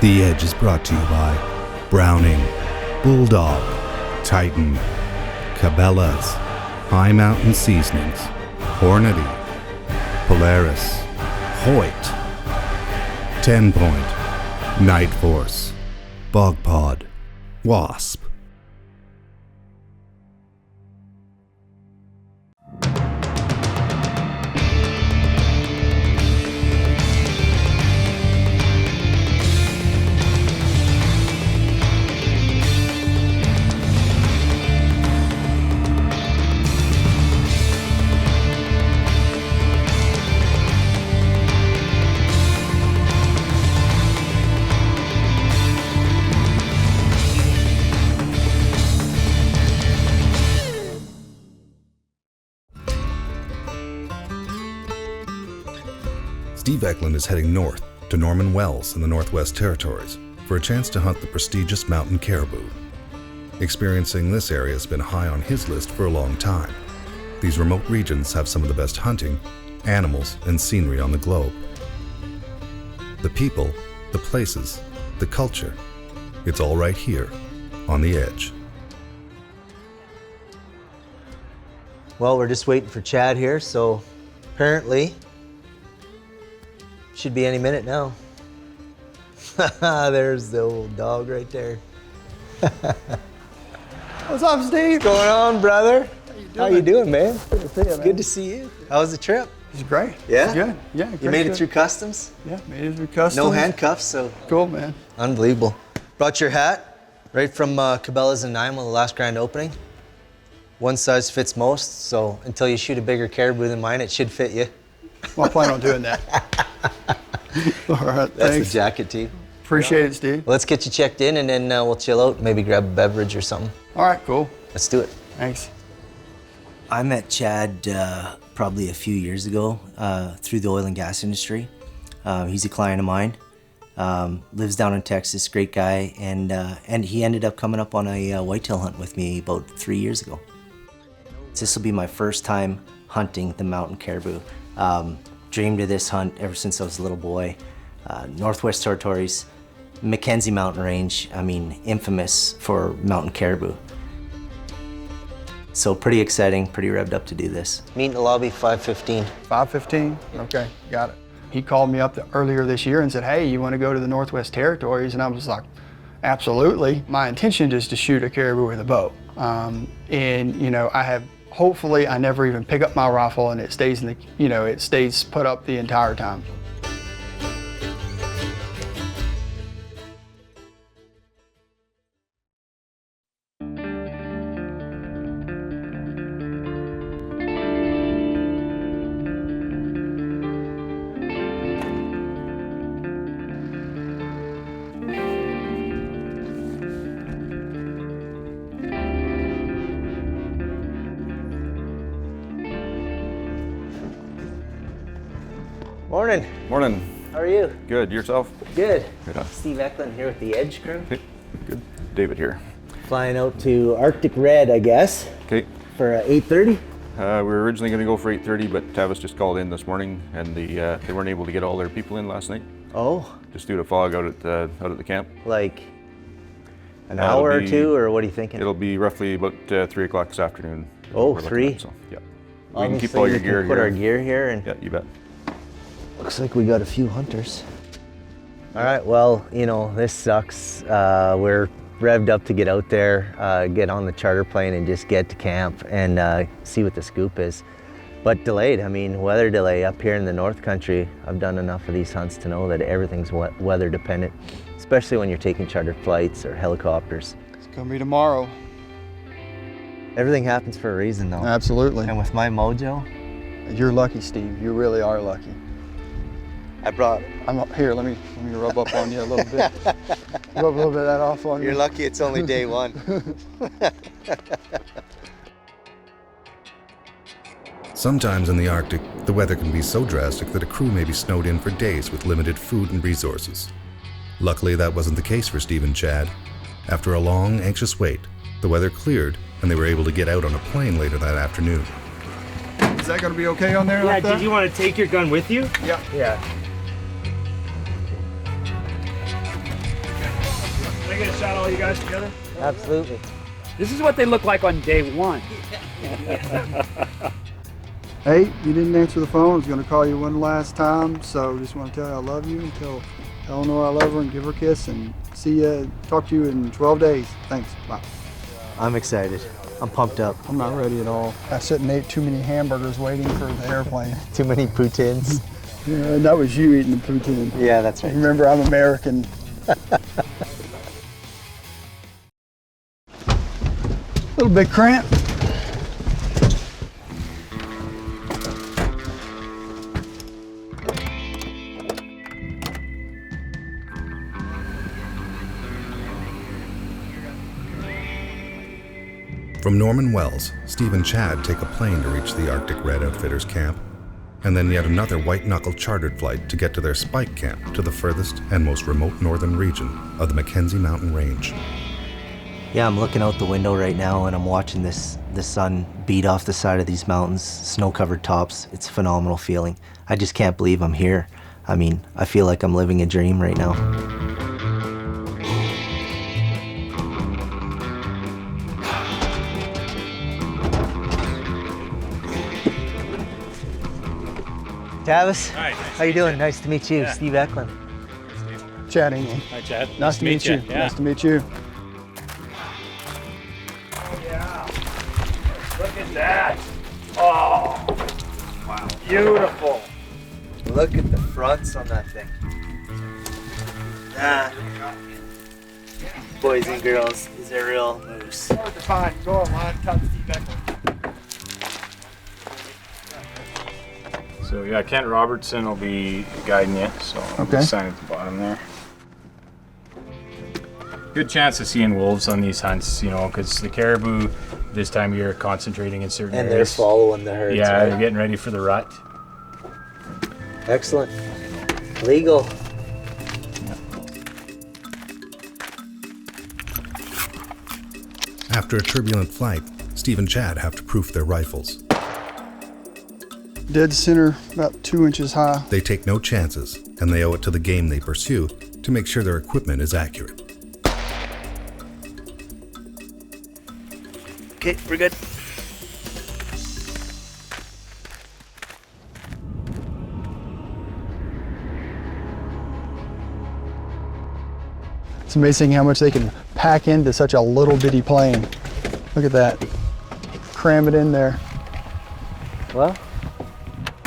The Edge is brought to you by Browning, Bulldog, Titan, Cabela's, High Mountain Seasonings, Hornady, Polaris, Hoyt, 10 Point, Night Force, Bog Pod, Wasp. Steve Ecklund is heading north to Norman Wells in the Northwest Territories for a chance to hunt the prestigious mountain caribou. Experiencing this area has been high on his list for a long time. These remote regions have some of the best hunting, animals, and scenery on the globe. The people, the places, the culture, it's all right here on the Edge. Well, we're just waiting for Chad here, so apparently should be any minute now. There's the old dog right there. What's up, Steve? What's going on, brother? How you doing, man? Good to see you, man. Good to see you. How was the trip? It's great. Yeah? It's good. Yeah, You made it through customs? Yeah, made it through customs. No handcuffs, so Cool, man. unbelievable. Brought your hat right from Cabela's in Nanaimo, the last grand opening. One size fits most, so until you shoot a bigger caribou than mine, it should fit you. Well, I plan on doing that. All right, That's thanks. the jacket, too. Appreciate it, Steve. Let's get you checked in, and then we'll chill out, maybe grab a beverage or something. All right, cool. Let's do it. Thanks. I met Chad probably a few years ago through the oil and gas industry. He's a client of mine. Lives down in Texas, great guy, and he ended up coming up on a whitetail hunt with me about 3 years ago. This will be my first time hunting the mountain caribou. Dreamed of this hunt ever since I was a little boy. Northwest Territories, Mackenzie Mountain Range, I mean, infamous for mountain caribou. So pretty exciting, pretty revved up to do this. Meet in the lobby, 5:15. 5:15? Okay, got it. He called me up earlier this year and said, hey, you want to go to the Northwest Territories? And I was like, absolutely. My intention is to shoot a caribou with a bow. And, you know, hopefully I never even pick up my rifle and it stays it stays put up the entire time. Morning. Morning. How are you? Good. Yourself? Good. Good on. Steve Ecklund here with the Edge crew. Okay. Good. David here. Flying out to Arctic Red, I guess, Okay. for 8:30. We were originally going to go for 8:30, but Tavis just called in this morning, and they weren't able to get all their people in last night, Oh, just due to fog out at the camp. like an It'll hour or be- two, or what are you thinking? It'll be roughly about 3 o'clock this afternoon. Oh, we're looking 3? at, so yeah. We can keep Obviously, all your we can gear put here. our gear here, and Yeah, you bet. looks like we got a few hunters. All right, well, you know, this sucks. We're revved up to get out there, get on the charter plane and just get to camp and see what the scoop is. But delayed, I mean, weather delay up here in the North Country. I've done enough of these hunts to know that everything's weather dependent, especially when you're taking chartered flights or helicopters. It's gonna be tomorrow. Everything happens for a reason though. Absolutely. And with my mojo, You're lucky, Steve. You really are lucky. I brought. I'm up here. Let me rub up on you a little bit. Rub a little bit of that off on you. You're lucky it's only day one. Sometimes in the Arctic, the weather can be so drastic that a crew may be snowed in for days with limited food and resources. Luckily, that wasn't the case for Steve and Chad. After a long, anxious wait, the weather cleared and they were able to get out on a plane later that afternoon. Is that gonna be okay on there? Yeah, like that? did you want to take your gun with you? Yeah. Yeah. all you guys together? Absolutely. This is what they look like on day one. Hey, you didn't answer the phone. I was going to call you one last time, so just want to tell you I love you and tell Eleanor I love her and give her a kiss and talk to you in 12 days. Thanks. Bye. I'm excited. I'm pumped up. I'm not ready at all. I sit and ate too many hamburgers waiting for the airplane. Too many poutines. Yeah, that was you eating the poutine. Yeah, that's right. Remember, I'm American. Little bit cramped. From Norman Wells, Steve and Chad take a plane to reach the Arctic Red Outfitters camp, and then yet another white-knuckle chartered flight to get to their spike camp to the furthest and most remote northern region of the Mackenzie Mountain Range. Yeah, I'm looking out the window right now and I'm watching the sun beat off the side of these mountains, snow-covered tops. It's a phenomenal feeling. I just can't believe I'm here. I mean, I feel like I'm living a dream right now. Tavis, Hi. how you doing? Nice to meet you, Yeah. Steve Ecklund. Chad England. Hi, Chad. Nice to meet you. Yeah. Nice to meet you. Oh yeah. Look at that. Oh. Wow. Beautiful. Look at the fronts on that thing. Ah. Boys and girls, these are real moose. Fine, go on, tell Steve Ecklund. So yeah, Kent Robertson will be guiding you. So Okay. sign at the bottom there. Good chance of seeing wolves on these hunts, you know, because the caribou this time of year are concentrating in certain And they're areas. following the herds. Yeah, right? they're getting ready for the rut. Excellent. Legal. After a turbulent flight, Steve and Chad have to proof their rifles. Dead center, about 2 inches high. They take no chances, and they owe it to the game they pursue to make sure their equipment is accurate. Okay, we're good. It's amazing how much they can pack into such a little bitty plane. Look at that. Cram it in there. Well,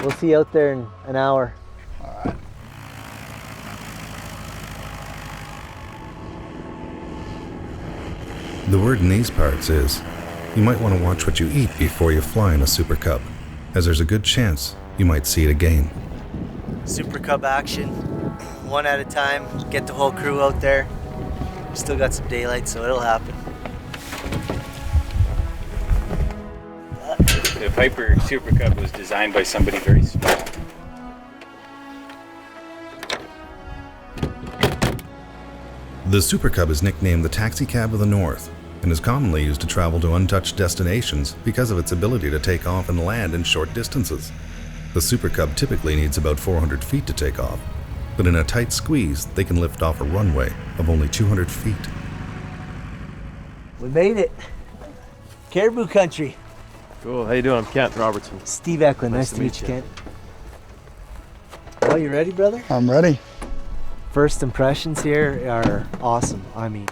we'll see you out there in an hour. The word in these parts is, you might want to watch what you eat before you fly in a Super Cub, as there's a good chance you might see it again. Super Cub action, one at a time, get the whole crew out there. Still got some daylight, so it'll happen. The Piper Super Cub was designed by somebody very small. The Super Cub is nicknamed the Taxi Cab of the North and is commonly used to travel to untouched destinations because of its ability to take off and land in short distances. The Super Cub typically needs about 400 feet to take off, but in a tight squeeze, they can lift off a runway of only 200 feet. We made it. Caribou country. Cool. How you doing? I'm Kent Robertson. Steve Ecklund, nice to meet you, Kent. Well, you ready, brother? I'm ready. First impressions here are awesome. I mean,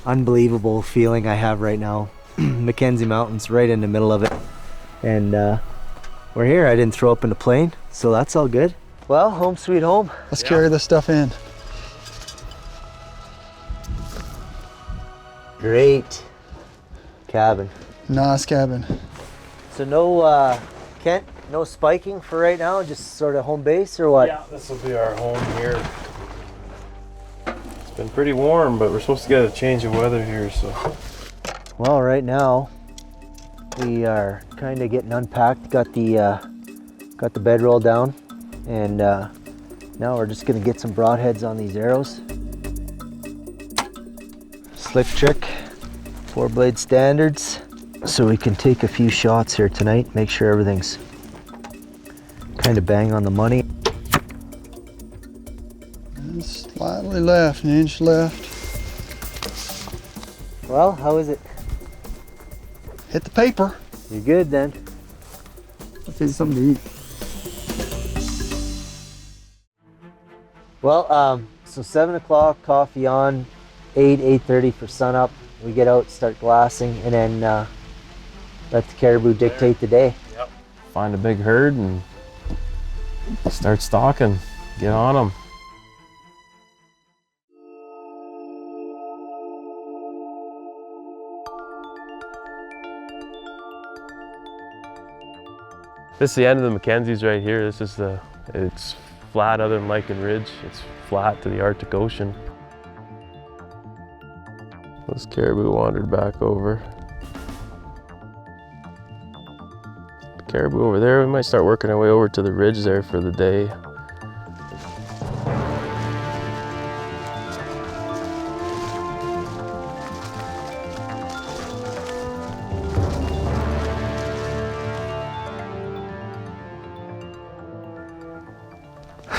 unbelievable feeling I have right now. Mackenzie Mountains, right in the middle of it. And we're here. I didn't throw up in the plane, so that's all good. Well, home sweet home. Let's carry this stuff in. Great cabin. Nice cabin. So no, Kent, no spiking for right now, just sort of home base or what? Yeah, this will be our home here. It's been pretty warm, but we're supposed to get a change of weather here, so. Well, right now we are kind of getting unpacked. Got the bedroll down, and now we're just gonna get some broadheads on these arrows. Slick trick, 4-blade standards, so we can take a few shots here tonight. Make sure everything's kind of bang on the money. And slightly left, an inch left. Well, how is it? Hit the paper. You're good then. Let's get something to eat. Well, so 7 o'clock, coffee on, 8:30 for sunup. We get out, start glassing, and then let the caribou dictate the day. Yep. Find a big herd and start stalking. Get on them. This is the end of the Mackenzies right here. This is it's flat other than Lichen Ridge. It's flat to the Arctic Ocean. This caribou wandered back over. The caribou over there, we might start working our way over to the ridge there for the day.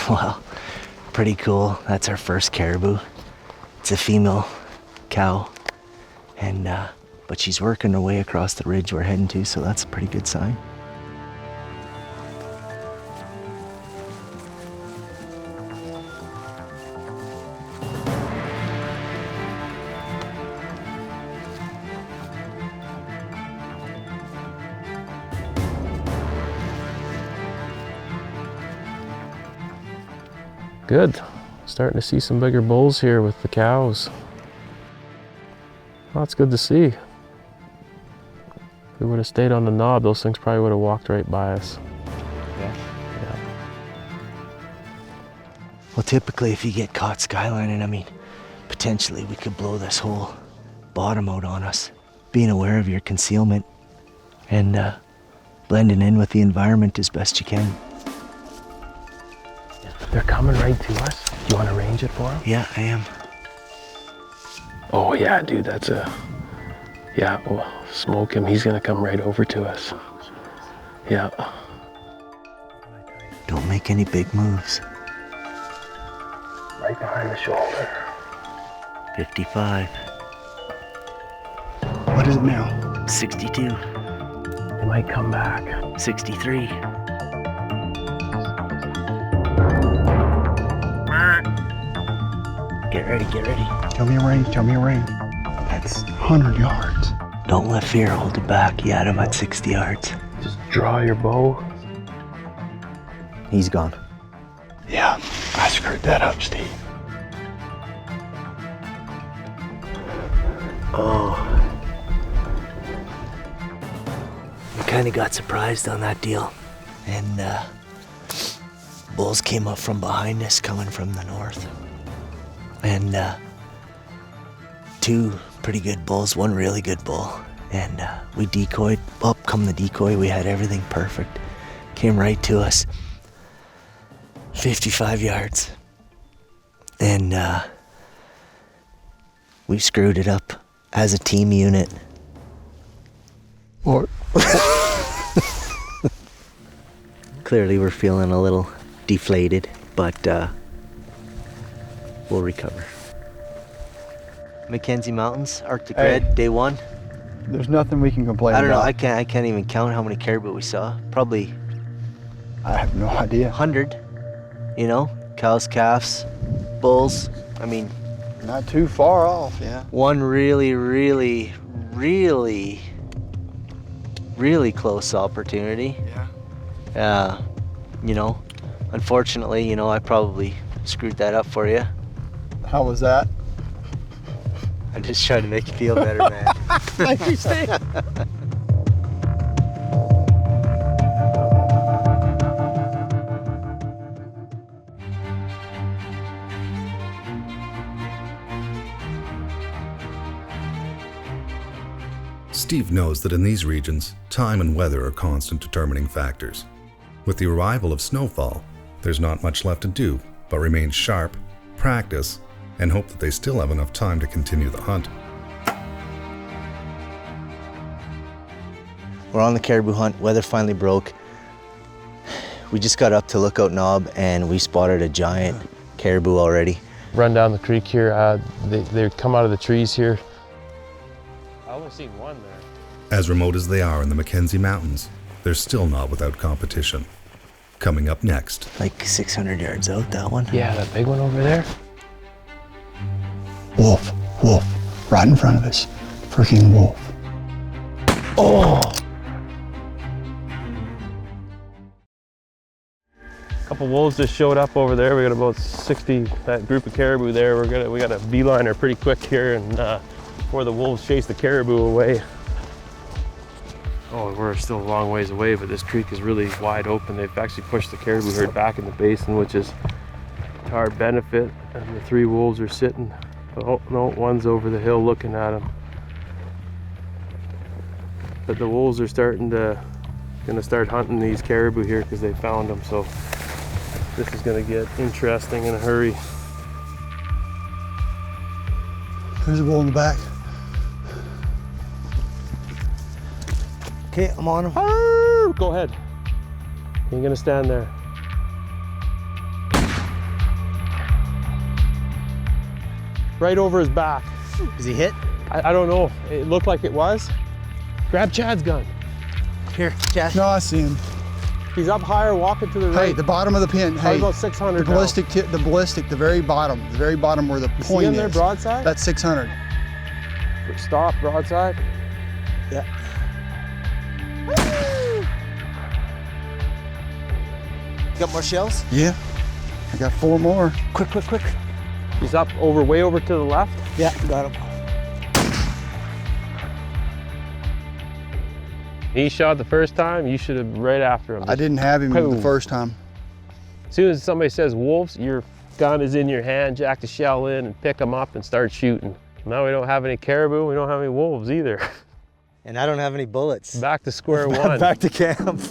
Well, pretty cool. That's our first caribou. It's a female cow, and but she's working her way across the ridge we're heading to, so that's a pretty good sign. Good. Starting to see some bigger bulls here with the cows. Well, that's good to see. If we would have stayed on the knob, those things probably would have walked right by us. Yeah. Yeah. Well, typically if you get caught skylining, I mean, potentially we could blow this whole bottom out on us. Being aware of your concealment and blending in with the environment as best you can. They're coming right to us. Do you want to range it for them? Yeah, I am. Oh yeah, dude, that's yeah, well, smoke him. He's gonna come right over to us. Yeah. Don't make any big moves. Right behind the shoulder. 55. What is it now? 62. He might come back. 63. Get ready, get ready. Tell me a range, tell me a range. That's 100 yards. Don't let fear hold you back. You had him at 60 yards. Just draw your bow. He's gone. Yeah, I screwed that up, Steve. Oh. We kind of got surprised on that deal. And bulls came up from behind us coming from the north. And two pretty good bulls, one really good bull. And we decoyed. Up come the decoy. We had everything perfect. Came right to us. 55 yards. And we screwed it up as a team unit. Or Clearly we're feeling a little deflated, but we'll recover. Mackenzie Mountains, Arctic Hey. Red, day one. there's nothing we can complain I don't know, about. I can't even count how many caribou we saw. Probably I have no idea. 100, you know? Cows, calves, bulls. I mean, Not too far off, yeah. one really, really, really, really close opportunity. Yeah. You know, unfortunately, you know, I probably screwed that up for you. How was that? I'm just trying to make you feel better, man. I understand. Steve knows that in these regions, time and weather are constant determining factors. With the arrival of snowfall, there's not much left to do but remain sharp, practice, and hope that they still have enough time to continue the hunt. We're on the caribou hunt. Weather finally broke. We just got up to Lookout Knob and we spotted a giant caribou already. Run down the creek here. They come out of the trees here. only seen one there. As remote as they are in the Mackenzie Mountains, they're still not without competition. Coming up next. Like 600 yards out, that one. Yeah, that big one over there. Wolf, wolf, right in front of us. Freaking wolf. Oh! A couple wolves just showed up over there. We got about 60, that group of caribou there. We got a beeliner pretty quick here, and before the wolves chase the caribou away. Oh, we're still a long ways away, but this creek is really wide open. They've actually pushed the caribou herd back in the basin, which is to our benefit. And the 3 wolves are sitting. Oh no, one's over the hill looking at them. But the wolves are gonna start hunting these caribou here because they found them. So this is gonna get interesting in a hurry. There's a bull in the back. Okay, I'm on him. Arr! Go ahead. You're gonna stand there. Right over his back. Is he hit? I don't know. It looked like it was. Grab Chad's gun. Here, Chad. No, I see him. He's up higher, walking to the right. Hey, the bottom of the pin. Probably Hey, about 600 the ballistic tip, the very bottom where the You see point him is. there, broadside? That's 600. Stop, broadside. Yeah. Got more shells? Yeah, I got 4 more. Quick, quick, quick. He's up way over to the left. Yeah, got him. He shot the first time, you should have right after him. I didn't have him Boom. the first time. As soon as somebody says wolves, your gun is in your hand, jack the shell in and pick them up and start shooting. Now we don't have any caribou, we don't have any wolves either. And I don't have any bullets. Back to square one. Back to camp.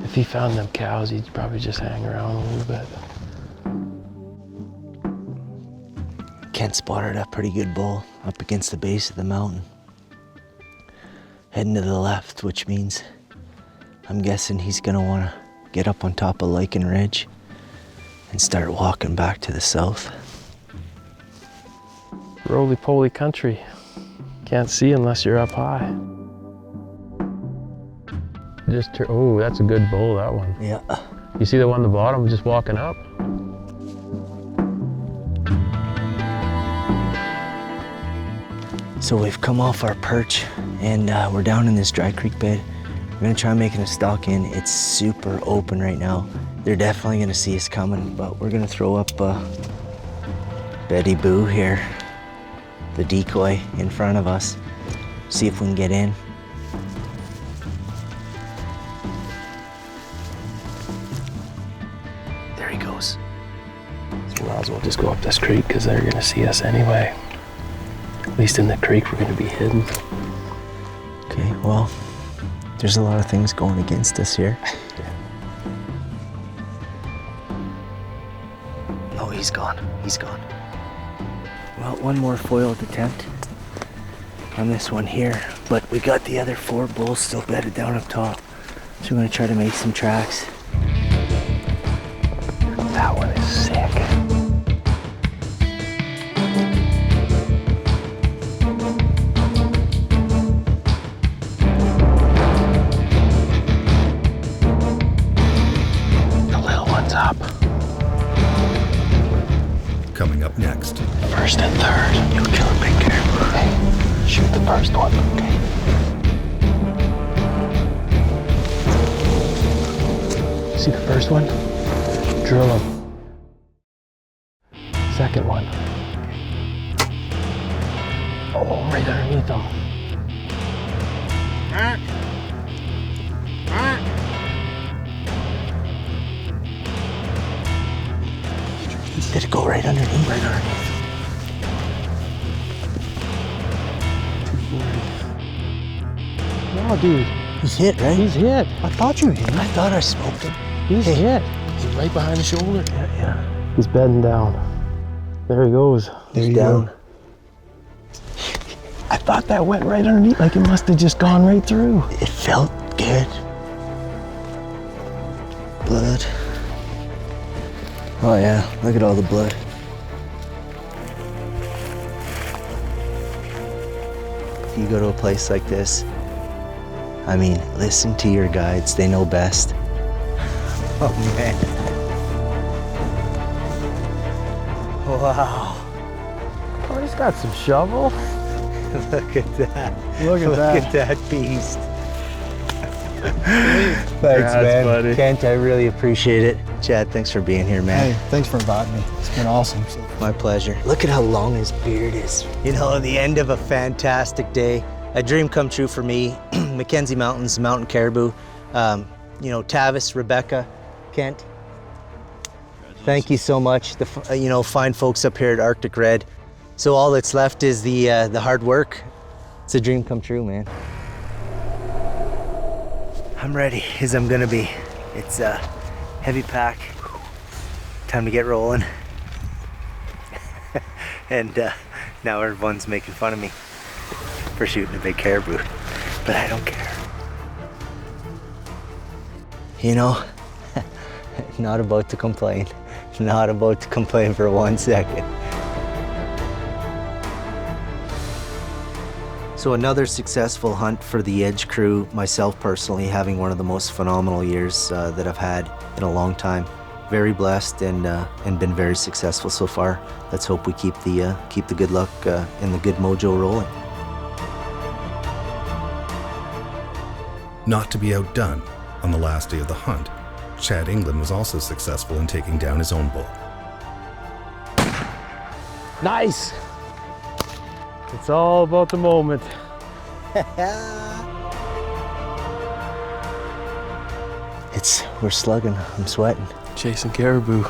If he found them cows, he'd probably just hang around a little bit. Kent spotted a pretty good bull up against the base of the mountain. Heading to the left, which means I'm guessing he's gonna wanna get up on top of Lichen Ridge and start walking back to the south. Roly-poly country. Can't see unless you're up high. Oh, that's a good bull, that one. Yeah. You see the one on the bottom just walking up? So we've come off our perch and we're down in this dry creek bed. We're gonna try making a stalk in. It's super open right now. They're definitely gonna see us coming, but we're gonna throw up Betty Boo here, the decoy in front of us. See if we can get in. There he goes. So we might as well just go up this creek because they're gonna see us anyway. At least in the creek we're gonna be hidden. Okay, well, there's a lot of things going against us here. Oh, he's gone. He's gone. Well, one more foiled attempt on this one here, but we got the other 4 bulls still bedded down up top. So we're gonna try to make some tracks. That one is sick. The little one's up. Coming up next. First and third. You'll kill a big caribou. Okay. Shoot the first one. Okay. See the first one? Drill him. Second one. Oh, right underneath him. Did it go right underneath? Right underneath. No, dude. He's hit, right? He's hit. I thought you hit. I thought I smoked him. He's hit. He's right behind the shoulder. Yeah. He's bedding down. There he goes. He's down. I thought that went right underneath. Like it must have just gone right through. It felt good. Blood. Oh yeah, look at all the blood. If you go to a place like this, I mean, listen to your guides, they know best. Oh man. Wow. Oh, he's got some shovel. Look at that. Look at Look that. at that beast. Thanks, That's man. funny. Kent, I really appreciate it. Chad, thanks for being here, man. Hey, thanks for inviting me. It's been awesome. My pleasure. Look at how long his beard is. You know, the end of a fantastic day. A dream come true for me. Mackenzie Mountains, Mountain Caribou. You know, Tavis, Rebecca, Kent. Thank you so much. You know, fine folks up here at Arctic Red. So all that's left is the hard work. It's a dream come true, man. I'm ready as I'm gonna be. It's a heavy pack. Time to get rolling. And now everyone's making fun of me for shooting a big caribou, but I don't care. You know, not about to complain. Not about to complain for 1 second. So another successful hunt for the Edge crew, myself personally having one of the most phenomenal years that I've had in a long time. Very blessed and been very successful so far. Let's hope we keep the good luck and the good mojo rolling. Not to be outdone, on the last day of the hunt, Chad Ecklund was also successful in taking down his own bull. Nice. It's all about the moment. We're slugging, I'm sweating. Chasing caribou.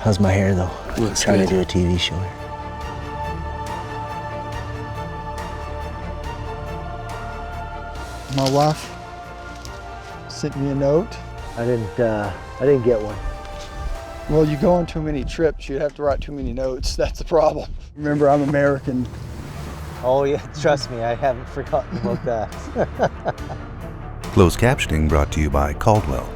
How's my hair though? Looks Trying good. to do a TV show here. My wife sent me a note. I didn't get one. Well, you go on too many trips, you'd have to write too many notes. That's the problem. Remember, I'm American. Oh yeah, trust me, I haven't forgotten about that. Closed captioning brought to you by Caldwell.